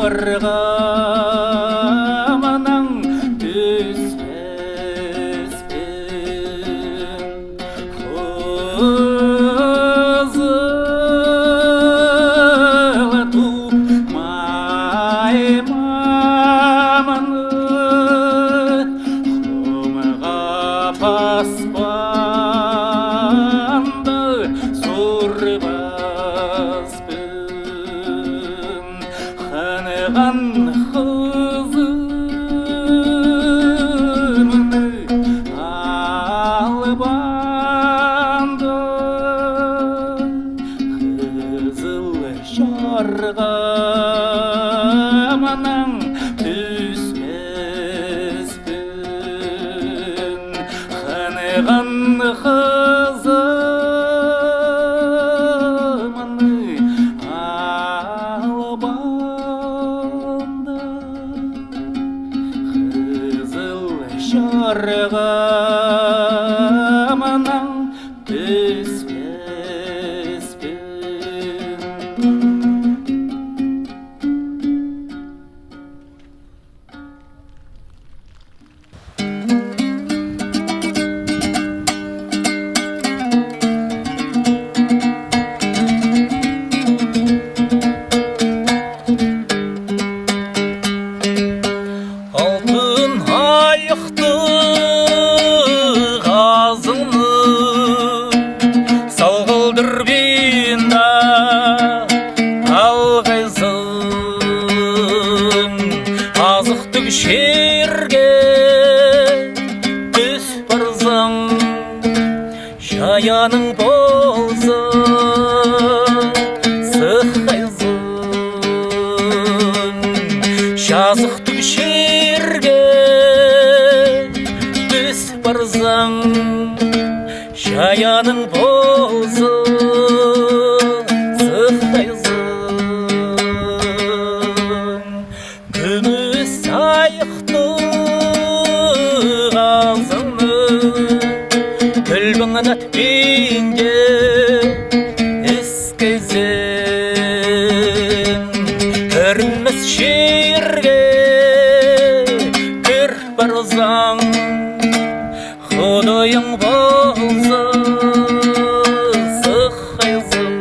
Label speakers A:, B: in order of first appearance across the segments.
A: жарғамының түспеспен қызыл тумай мамыны құмға паспанды сорбаспын қаныған қызымны албанды қызыл жарғамның түспеспін қаныған қызымны албанды қызыл жарғамның түспеспін. Алтын аяқты қазыны салғылдырбинда алғайзым азықтық жерге түс барзаң жаяның болса сықайзым жазықтық жерге түс барзаң жаяның болса сықайзым күміс аяқты қазыны күлбіңін әтпейінде іскезем көрінмес жерге кір барзаң құдайың болса сықайзым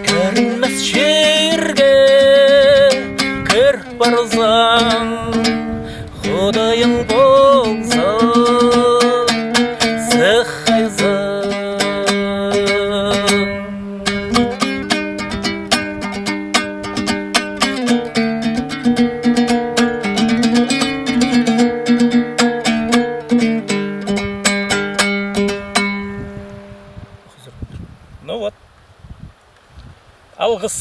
A: көрінмес жерге кір барзаң құдайың болса сықайзым. Ну вот, алғыс.